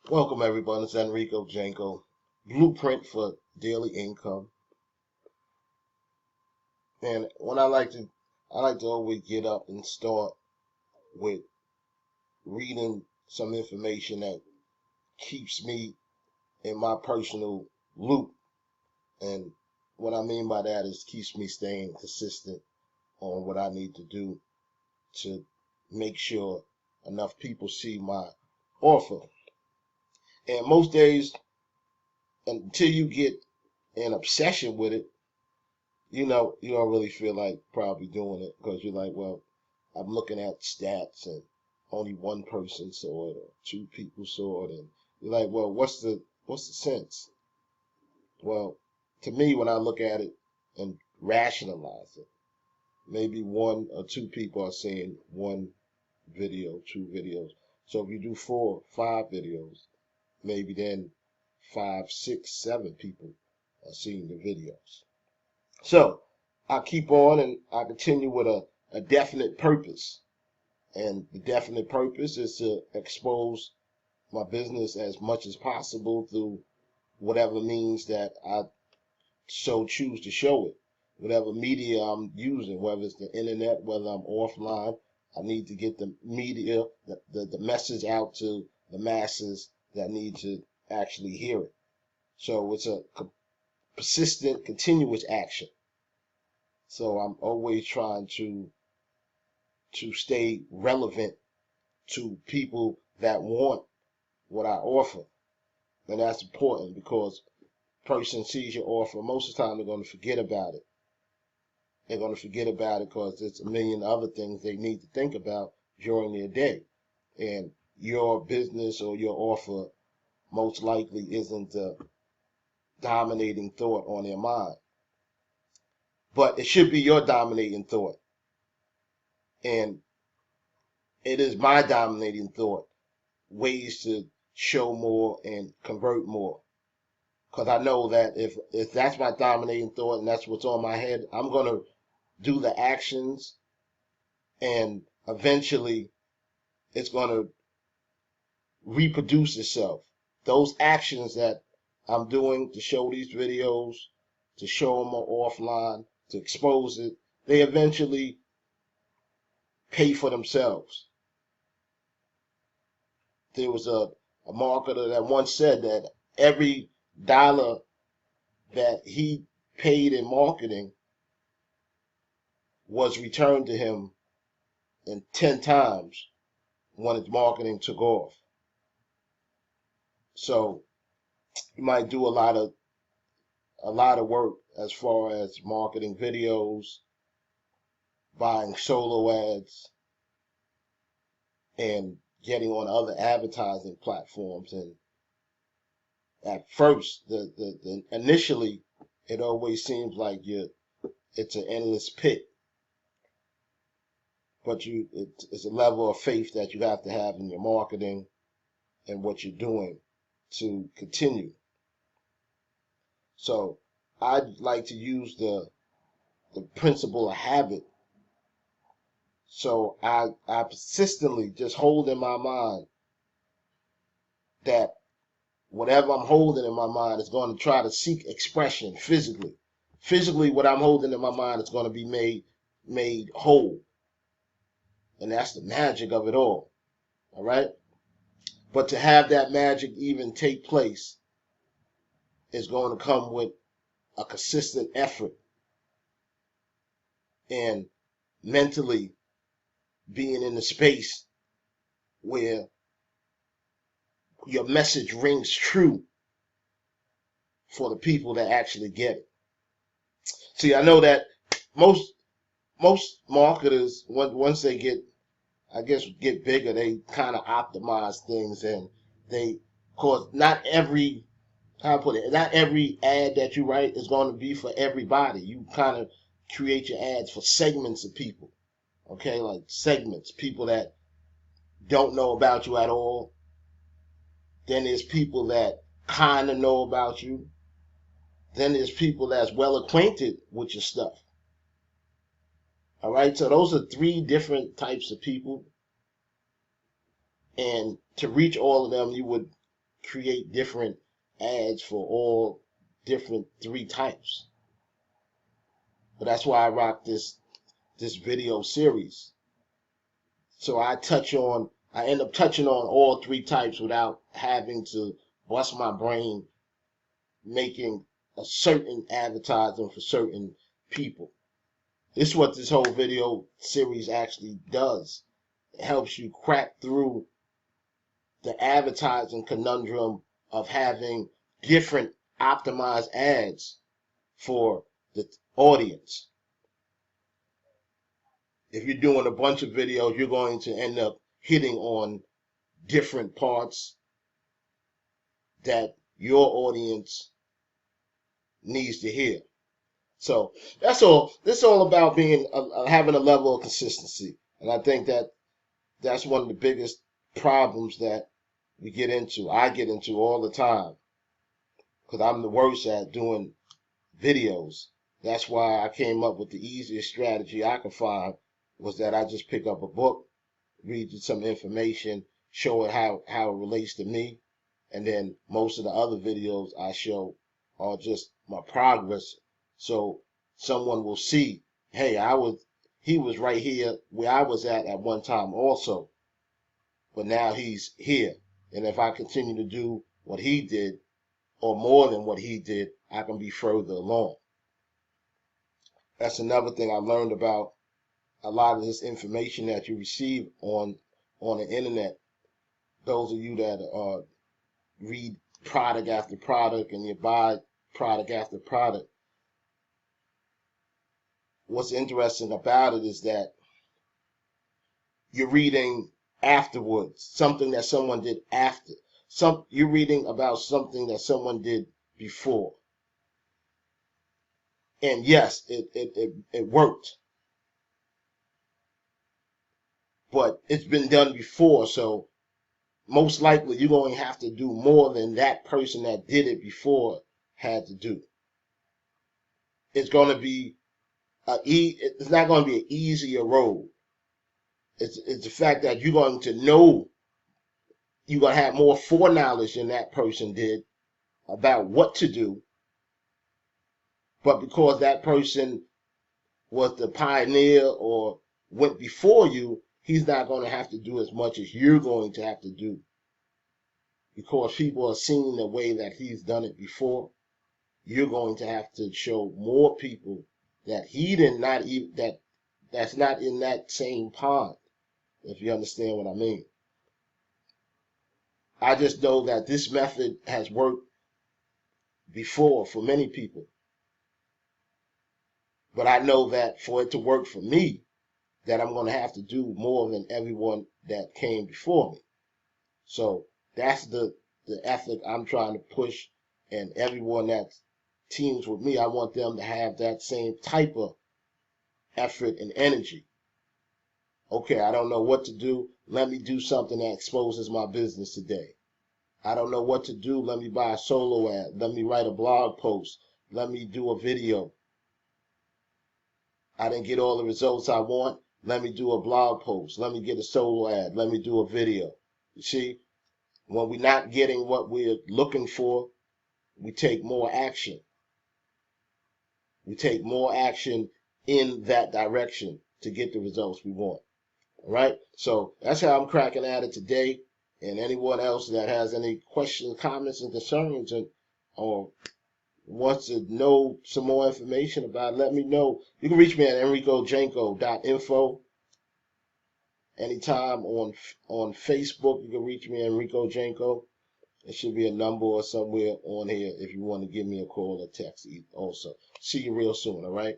Welcome everyone. It's Enricojenko. Blueprint for daily income. And when I like to always get up and start with reading some information that keeps me in my personal loop. And what I mean by that is keeps me staying consistent on what I need to do to make sure enough people see my offer. And most days, until you get an obsession with it, you don't really feel like probably doing it because you're like, well, I'm looking at stats and only one person saw it or two people saw it, and you're like, well, what's the sense? Well, to me, when I look at it and rationalize it, maybe one or two people are seeing one video, two videos. So if you do four, five videos, maybe then five, six, seven people are seeing the videos. So I keep on and I continue with a definite purpose. And the definite purpose is to expose my business as much as possible through whatever means that I so choose to show it. Whatever media I'm using, whether it's the internet, whether I'm offline, I need to get the media, the message out to the masses that need to actually hear it. So it's a persistent, continuous action. So I'm always trying to stay relevant to people that want what I offer. And that's important because person sees your offer, most of the time they're going to forget about it. They're going to forget about it because there's a million other things they need to think about during their day. And your business or your offer most likely isn't the dominating thought on their mind. But it should be your dominating thought. And it is my dominating thought ways to show more and convert more. Because I know that if that's my dominating thought and that's what's on my head, I'm going to do the actions and eventually it's going to reproduce itself. Those actions that I'm doing to show these videos, to show them offline, to expose it, they eventually pay for themselves. There was a marketer that once said that every dollar that he paid in marketing was returned to him in 10 times when his marketing took off. So you might do a lot of work as far as marketing videos, buying solo ads, and getting on other advertising platforms. And at first, the initially, it always seems like it's an endless pit. But it's a level of faith that you have to have in your marketing and what you're doing to continue. So I'd like to use the principle of habit. So I persistently just hold in my mind that whatever I'm holding in my mind is going to try to seek expression physically. Physically, what I'm holding in my mind is going to be made whole. And that's the magic of it all. All right? But to have that magic even take place is going to come with a consistent effort and mentally being in the space where your message rings true for the people that actually get it. See, I know that most most marketers once they get bigger, they kind of optimize things and they cause not every how I put it, not every ad that you write is going to be for everybody. You kind of create your ads for segments of people. Okay, like segments, people that don't know about you at all. Then there's people that kind of know about you. Then there's people that's well acquainted with your stuff. All right, so those are three different types of people. And to reach all of them, you would create different ads for all different 3 types. But that's why I rock this video series. So I end up touching on all 3 types without having to bust my brain making a certain advertising for certain people. This is what this whole video series actually does. It helps you crack through the advertising conundrum of having different optimized ads for the audience. If you're doing a bunch of videos, you're going to end up hitting on different parts that your audience needs to hear. So that's all. This is all about being having a level of consistency, and I think that that's one of the biggest problems that we get into. I get into all the time because I'm the worst at doing videos. That's why I came up with the easiest strategy I could find was that I just pick up a book, read some information, show it how it relates to me, and then most of the other videos I show are just my progress. So someone will see, hey, he was right here where I was at one time also, but now he's here. And if I continue to do what he did, or more than what he did, I can be further along. That's another thing I learned about a lot of this information that you receive on the internet. Those of you that read product after product and you buy product after product, what's interesting about it is that you're reading afterwards, something that someone did after. You're reading about something that someone did before. And yes, it worked. But it's been done before, so most likely you're going to have to do more than that person that did it before had to do. It's going to be it's not going to be an easier road. It's the fact that you're going to know, you're going to have more foreknowledge than that person did about what to do. But because that person was the pioneer or went before you, he's not going to have to do as much as you're going to have to do. Because people are seeing the way that he's done it before, you're going to have to show more people that he did not even, that's not in that same pond, if you understand what I mean. I just know that this method has worked before for many people. But I know that for it to work for me, that I'm going to have to do more than everyone that came before me. So that's the ethic I'm trying to push, and everyone that teams with me, I want them to have that same type of effort and energy. Okay, I don't know what to do. Let me do something that exposes my business today. I don't know what to do. Let me buy a solo ad. Let me write a blog post. Let me do a video. I didn't get all the results I want. Let me do a blog post. Let me get a solo ad. Let me do a video. You see, when we're not getting what we're looking for, we take more action. We take more action in that direction to get the results we want. All right? So that's how I'm cracking at it today. And anyone else that has any questions, comments, and concerns, or wants to know some more information about it, let me know. You can reach me at enricojenko.info. Anytime on Facebook, you can reach me at Enrico Jenko. There should be a number or somewhere on here if you want to give me a call or text also. See you real soon, all right?